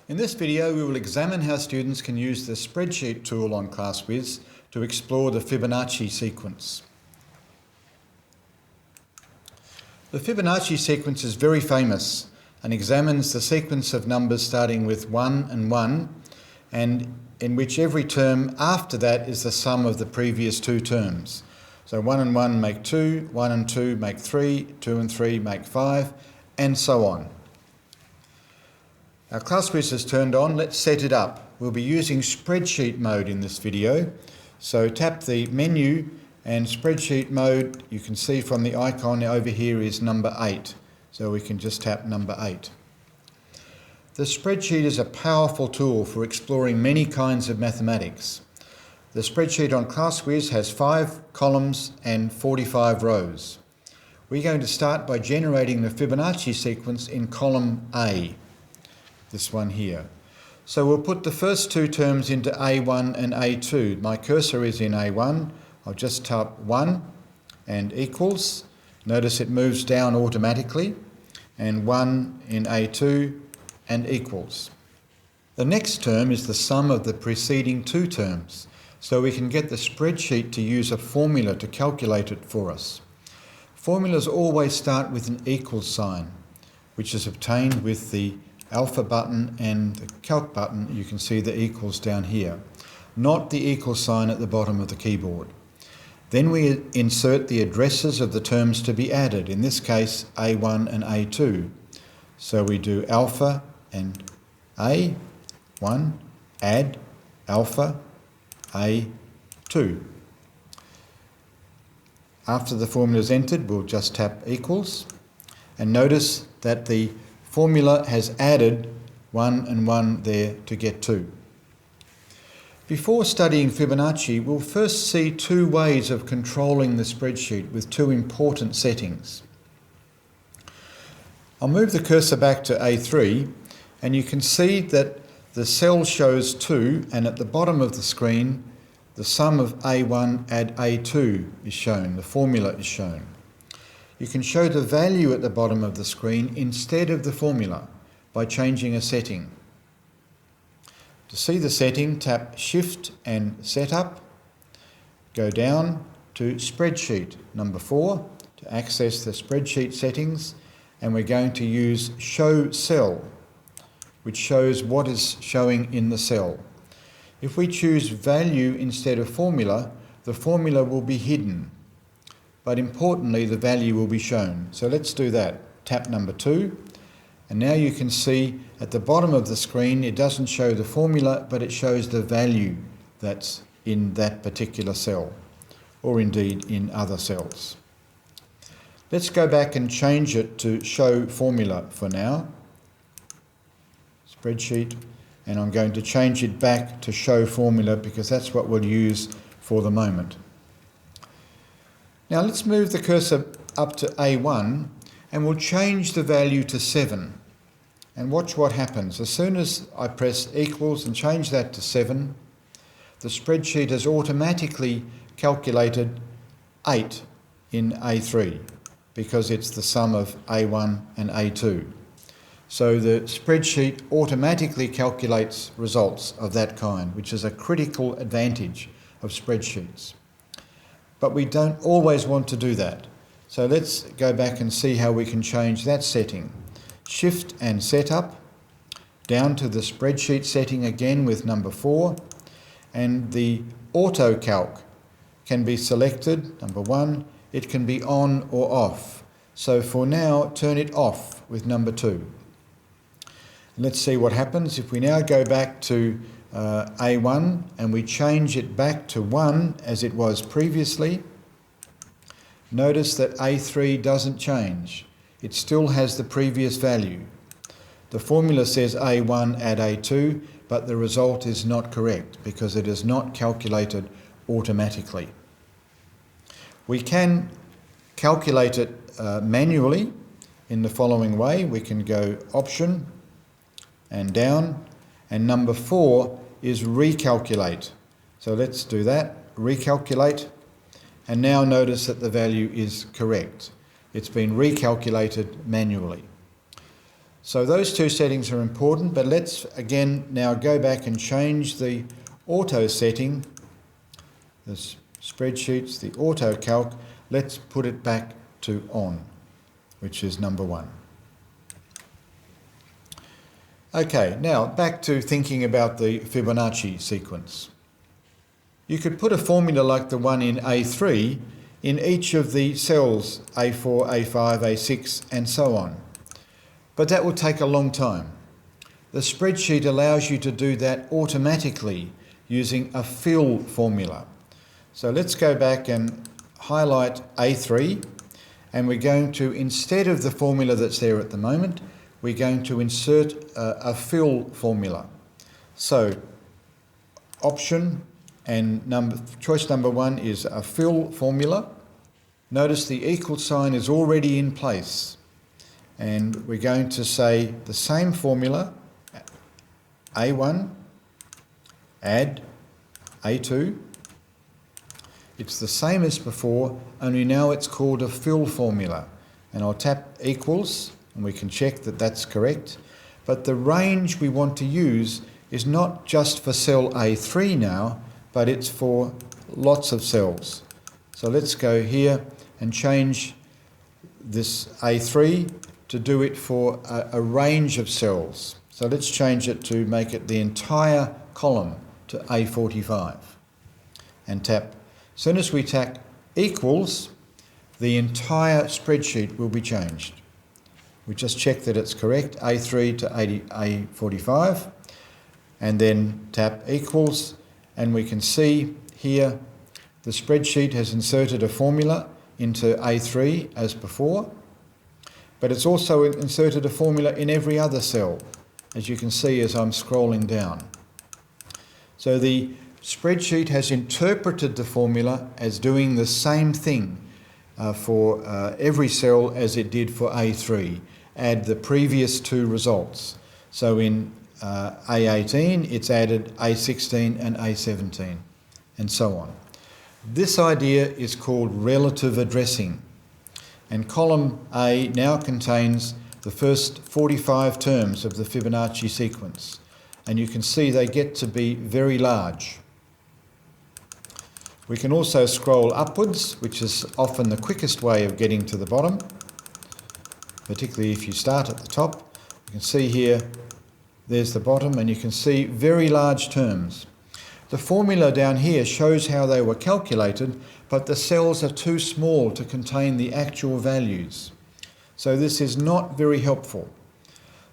In this video, we will examine how students can use the Spreadsheet tool on ClassWiz to explore the Fibonacci sequence. The Fibonacci sequence is very famous and examines the sequence of numbers starting with 1 and 1, and in which every term after that is the sum of the previous two terms. So 1 and 1 make 2, 1 and 2 make 3, 2 and 3 make 5, and so on. Our ClassWiz is turned on. Let's set it up. We'll be using spreadsheet mode in this video. So tap the menu and spreadsheet mode, you can see from the icon over here, is number 8. So we can just tap number 8. The spreadsheet is a powerful tool for exploring many kinds of mathematics. The spreadsheet on ClassWiz has 5 columns and 45 rows. We're going to start by generating the Fibonacci sequence in column A. This one here. So we'll put the first two terms into A1 and A2. My cursor is in A1. I'll just type 1 and equals. Notice it moves down automatically. And 1 in A2 and equals. The next term is the sum of the preceding two terms. So we can get the spreadsheet to use a formula to calculate it for us. Formulas always start with an equal sign, which is obtained with the alpha button and the calc button. You can see the equals down here, not the equal sign at the bottom of the keyboard. Then we insert the addresses of the terms to be added, in this case A1 and A2. So we do alpha and A1, add alpha A2. After the formula is entered, we'll just tap equals, and notice that the formula has added 1 and 1 there to get 2. Before studying Fibonacci, we'll first see two ways of controlling the spreadsheet with two important settings. I'll move the cursor back to A3, and you can see that the cell shows 2, and at the bottom of the screen, the sum of A1 add A2 is shown, the formula is shown. You can show the value at the bottom of the screen instead of the formula by changing a setting. To see the setting, tap Shift and Setup. Go down to Spreadsheet number 4 to access the spreadsheet settings, and we're going to use Show Cell, which shows what is showing in the cell. If we choose Value instead of Formula, the formula will be hidden. But importantly, the value will be shown. So let's do that. Tap number 2, and now you can see at the bottom of the screen it doesn't show the formula, but it shows the value that's in that particular cell, or indeed in other cells. Let's go back and change it to show formula for now. Spreadsheet, and I'm going to change it back to show formula because that's what we'll use for the moment. Now let's move the cursor up to A1 and we'll change the value to 7. And watch what happens. As soon as I press equals and change that to 7, the spreadsheet has automatically calculated 8 in A3 because it's the sum of A1 and A2. So the spreadsheet automatically calculates results of that kind, which is a critical advantage of spreadsheets. But we don't always want to do that. So let's go back and see how we can change that setting. Shift and Setup, down to the spreadsheet setting again with number 4, and the Auto Calc can be selected, number 1, it can be on or off. So for now, turn it off with number 2. Let's see what happens if we now go back to A1 and we change it back to 1 as it was previously. Notice that A3 doesn't change. It still has the previous value. The formula says A1 add A2, but the result is not correct because it is not calculated automatically. We can calculate it manually in the following way. We can go Option and down, and number 4 is recalculate. So let's do that, recalculate, and now notice that the value is correct. It's been recalculated manually. So those two settings are important, but let's again now go back and change the auto setting, the spreadsheets, the auto calc. Let's put it back to on, which is number 1. Okay, now back to thinking about the Fibonacci sequence. You could put a formula like the one in A3 in each of the cells A4, A5, A6 and so on. But that will take a long time. The spreadsheet allows you to do that automatically using a fill formula. So let's go back and highlight A3, and we're going to, instead of the formula that's there at the moment, we're going to insert a fill formula. So option and choice number 1 is a fill formula. Notice the equal sign is already in place. And we're going to say the same formula, A1, add A2. It's the same as before, only now it's called a fill formula. And I'll tap equals, and we can check that that's correct. But the range we want to use is not just for cell A3 now, but it's for lots of cells. So let's go here and change this A3 to do it for a range of cells. So let's change it to make it the entire column to A45 and tap. As soon as we tap equals, the entire spreadsheet will be changed. We just check that it's correct, A3 to A45, and then tap equals, and we can see here the spreadsheet has inserted a formula into A3 as before, but it's also inserted a formula in every other cell, as you can see as I'm scrolling down. So the spreadsheet has interpreted the formula as doing the same thing for every cell as it did for A3. Add the previous 2 results. So in A18, it's added A16 and A17, and so on. This idea is called relative addressing. And column A now contains the first 45 terms of the Fibonacci sequence. And you can see they get to be very large. We can also scroll upwards, which is often the quickest way of getting to the bottom, particularly if you start at the top. You can see here, there's the bottom, and you can see very large terms. The formula down here shows how they were calculated, but the cells are too small to contain the actual values. So this is not very helpful.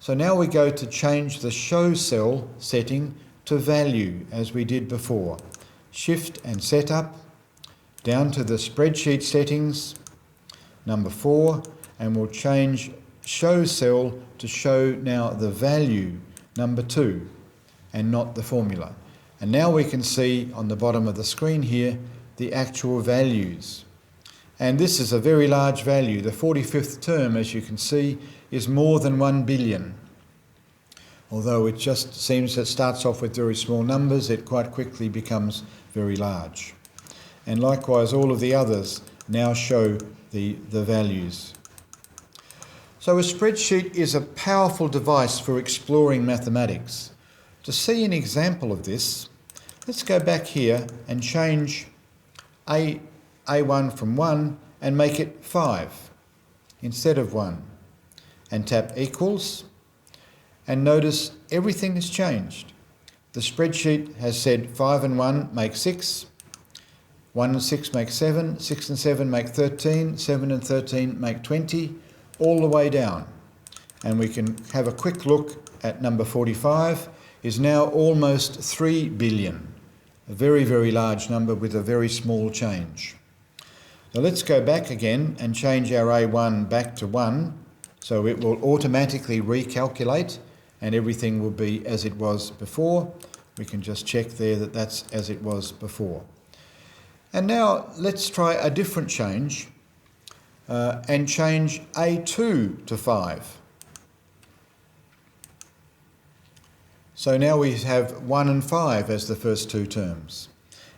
So now we go to change the show cell setting to value, as we did before. Shift and Setup, down to the spreadsheet settings, number 4, and we'll change show cell to show now the value, number 2, and not the formula. And now we can see on the bottom of the screen here the actual values. And this is a very large value. The 45th term, as you can see, is more than 1 billion. Although it just seems it starts off with very small numbers, it quite quickly becomes very large. And likewise, all of the others now show the values. So a spreadsheet is a powerful device for exploring mathematics. To see an example of this, let's go back here and change A1 from 1 and make it 5 instead of 1. And tap equals. And notice everything has changed. The spreadsheet has said 5 and 1 make 6, 1 and 6 make 7, 6 and 7 make 13, 7 and 13 make 20, all the way down. And we can have a quick look at number 45, is now almost 3 billion. A very, very large number with a very small change. Now let's go back again and change our A1 back to 1, so it will automatically recalculate and everything will be as it was before. We can just check there that that's as it was before. And now let's try a different change and change A2 to 5. So now we have 1 and 5 as the first 2 terms.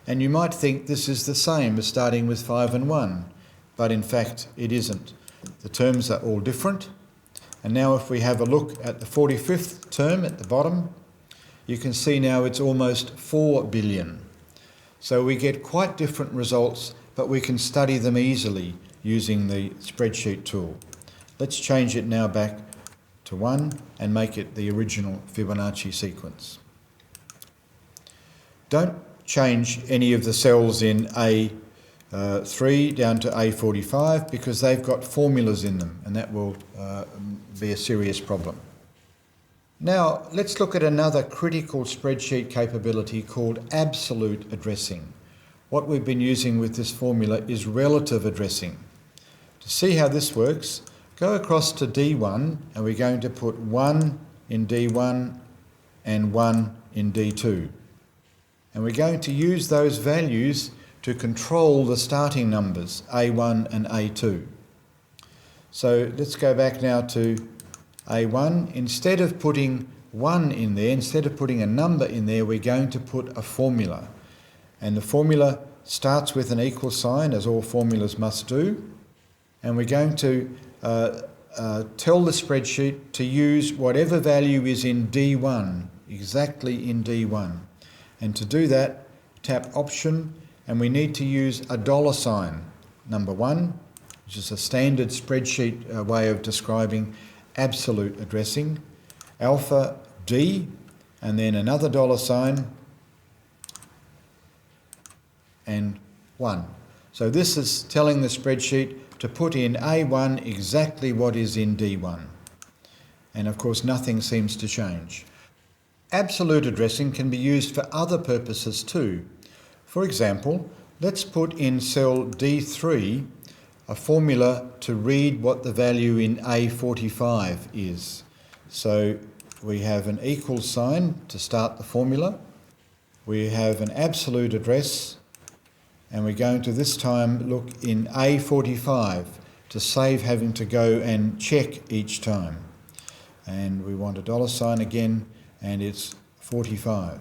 And you might think this is the same as starting with 5 and 1, but in fact it isn't. The terms are all different, And now if we have a look at the 45th term at the bottom, you can see now it's almost 4 billion. So we get quite different results, but we can study them easily using the spreadsheet tool. Let's change it now back to 1 and make it the original Fibonacci sequence. Don't change any of the cells in A3 down to A45 because they've got formulas in them, and that will be a serious problem. Now let's look at another critical spreadsheet capability called absolute addressing. What we've been using with this formula is relative addressing. To see how this works, go across to D1 and we're going to put 1 in D1 and 1 in D2. And we're going to use those values to control the starting numbers, A1 and A2. So let's go back now to A1. Instead of putting 1 in there, instead of putting a number in there, we're going to put a formula. And the formula starts with an equal sign, as all formulas must do. And we're going to tell the spreadsheet to use whatever value is in D1, exactly in D1. And to do that, tap Option, and we need to use a $sign, number 1, which is a standard spreadsheet way of describing absolute addressing, alpha D, and then another $sign, and 1. So this is telling the spreadsheet to put in A1 exactly what is in D1. And of course nothing seems to change. Absolute addressing can be used for other purposes too. For example, let's put in cell D3 a formula to read what the value in A45 is. So we have an equal sign to start the formula. We have an absolute address, and we're going to this time look in A45 to save having to go and check each time. And we want a $sign again, and it's 45.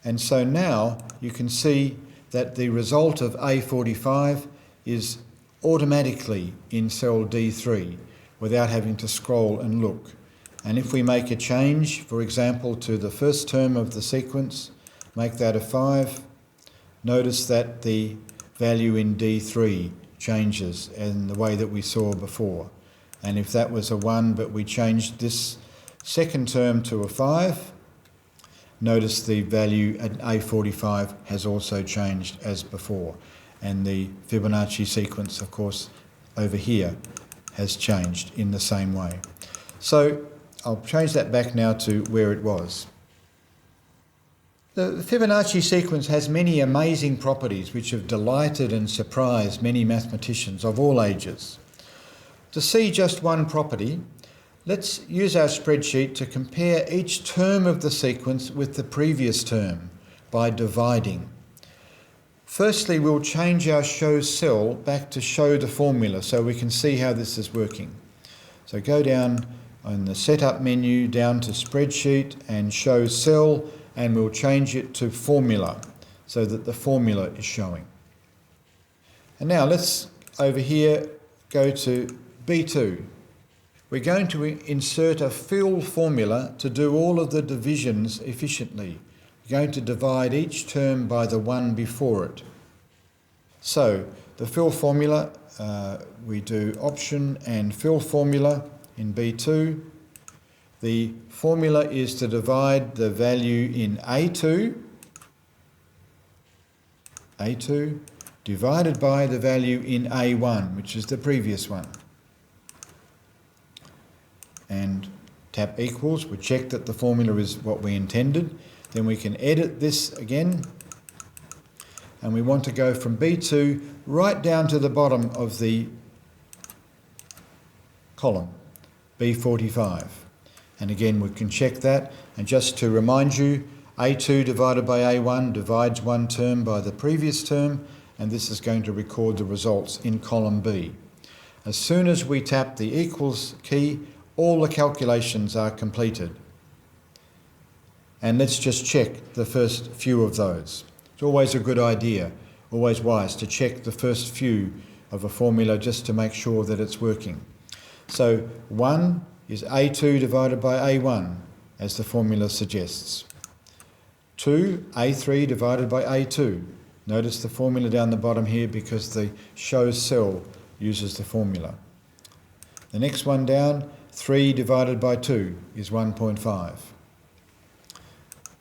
And so now you can see that the result of A45 is automatically in cell D3 without having to scroll and look. And if we make a change, for example, to the first term of the sequence, make that a 5, notice that the value in D3 changes in the way that we saw before. And if that was a 1 but we changed this second term to a 5, notice the value at A45 has also changed as before. And the Fibonacci sequence, of course, over here has changed in the same way. So I'll change that back now to where it was. The Fibonacci sequence has many amazing properties which have delighted and surprised many mathematicians of all ages. To see just one property, let's use our spreadsheet to compare each term of the sequence with the previous term by dividing. Firstly, we'll change our show cell back to show the formula so we can see how this is working. So go down on the setup menu down to spreadsheet and show cell, and we'll change it to formula so that the formula is showing. And now let's over here go to B2. We're going to insert a fill formula to do all of the divisions efficiently. We're going to divide each term by the one before it. So the fill formula, we do Option and fill formula in B2. The formula is to divide the value in A2 divided by the value in A1, which is the previous one. And tap equals, we check that the formula is what we intended. Then we can edit this again. And we want to go from B2 right down to the bottom of the column, B45. And again, we can check that. And just to remind you, A2 divided by A1 divides one term by the previous term, and this is going to record the results in column B. As soon as we tap the equals key, all the calculations are completed. And let's just check the first few of those. It's always a good idea, always wise to check the first few of a formula just to make sure that it's working. So 1 is A2 divided by A1, as the formula suggests. 2, A3 divided by A2. Notice the formula down the bottom here because the show cell uses the formula. The next one down, 3 divided by 2 is 1.5.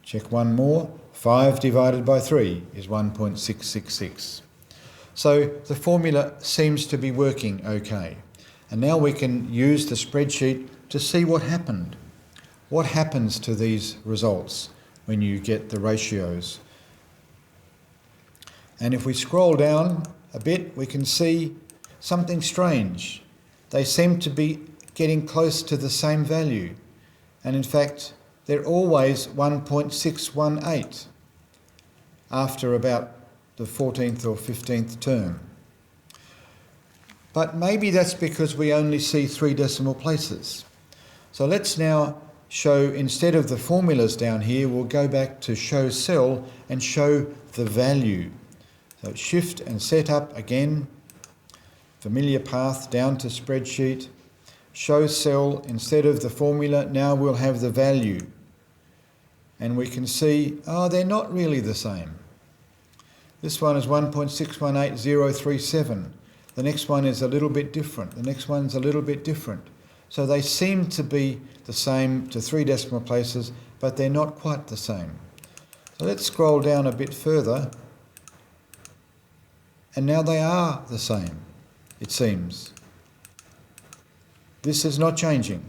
Check one more, 5 divided by 3 is 1.666. So the formula seems to be working okay. And now we can use the spreadsheet to see what happened. What happens to these results when you get the ratios? And if we scroll down a bit, we can see something strange. They seem to be getting close to the same value. And in fact, they're always 1.618 after about the 14th or 15th term. But maybe that's because we only see 3 decimal places. So let's now show, instead of the formulas down here, we'll go back to show cell and show the value. So shift and set up again, familiar path down to spreadsheet, show cell, instead of the formula, now we'll have the value. And we can see, they're not really the same. This one is 1.618037. The next one is a little bit different. The next one's a little bit different. So they seem to be the same to 3 decimal places, but they're not quite the same. So let's scroll down a bit further. And now they are the same, it seems. This is not changing.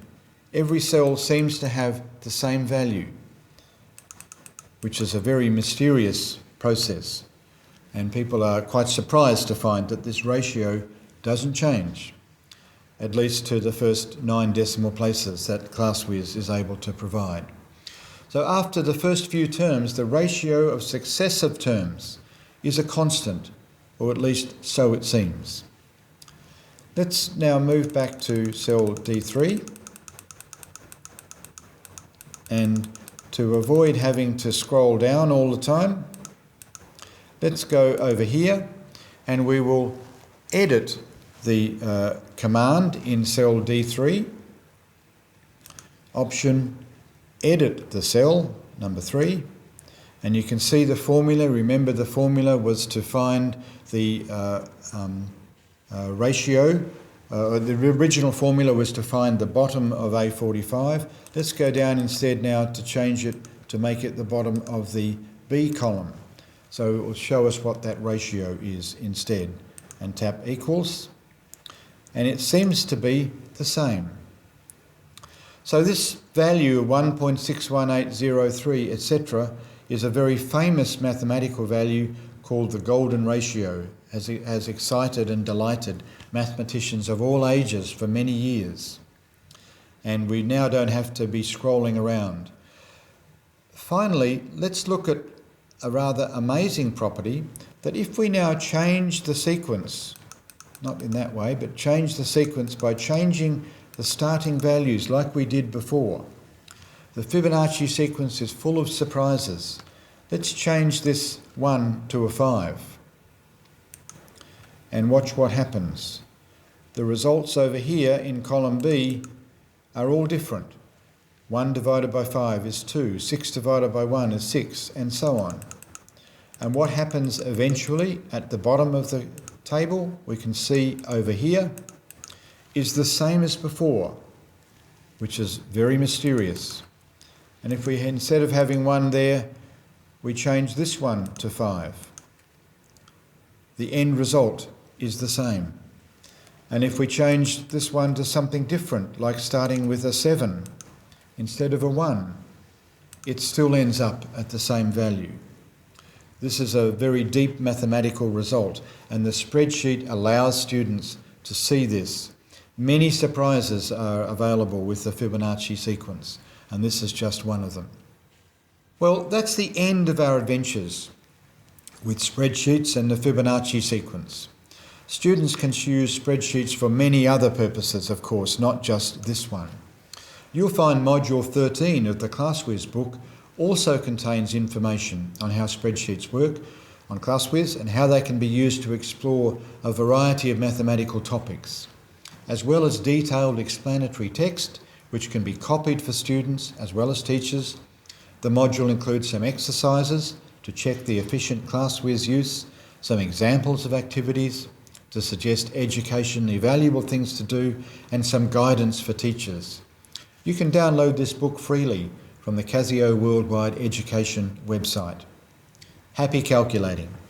Every cell seems to have the same value, which is a very mysterious process. And people are quite surprised to find that this ratio doesn't change, at least to the first 9 decimal places that ClassWiz is able to provide. So after the first few terms, the ratio of successive terms is a constant, or at least so it seems. Let's now move back to cell D3, and to avoid having to scroll down all the time, let's go over here and we will edit the command in cell D3. Option, edit the cell, number 3. And you can see the formula. Remember, the formula was to find the ratio. The original formula was to find the bottom of A45. Let's go down instead now to change it to make it the bottom of the B column. So it will show us what that ratio is instead. And tap equals. And it seems to be the same. So this value of 1.61803, etc., is a very famous mathematical value called the golden ratio, has excited and delighted mathematicians of all ages for many years. And we now don't have to be scrolling around. Finally, let's look at a rather amazing property, that if we now change the sequence, not in that way, but change the sequence by changing the starting values like we did before. The Fibonacci sequence is full of surprises. Let's change this 1 to a 5 and watch what happens. The results over here in column B are all different. 1 divided by 5 is 2, 6 divided by 1 is 6, and so on. And what happens eventually at the bottom of the table, we can see over here, is the same as before, which is very mysterious. And if we, instead of having 1 there, we change this one to 5, the end result is the same. And if we change this one to something different, like starting with a 7 instead of a 1, it still ends up at the same value. This is a very deep mathematical result, and the spreadsheet allows students to see this. Many surprises are available with the Fibonacci sequence, and this is just one of them. Well, that's the end of our adventures with spreadsheets and the Fibonacci sequence. Students can use spreadsheets for many other purposes, of course, not just this one. You'll find Module 13 of the ClassWiz book also contains information on how spreadsheets work on ClassWiz and how they can be used to explore a variety of mathematical topics. as well as detailed explanatory text, which can be copied for students as well as teachers. The module includes some exercises to check the efficient ClassWhiz use, some examples of activities to suggest educationally valuable things to do, and some guidance for teachers. You can download this book freely from the Casio Worldwide Education website. Happy calculating!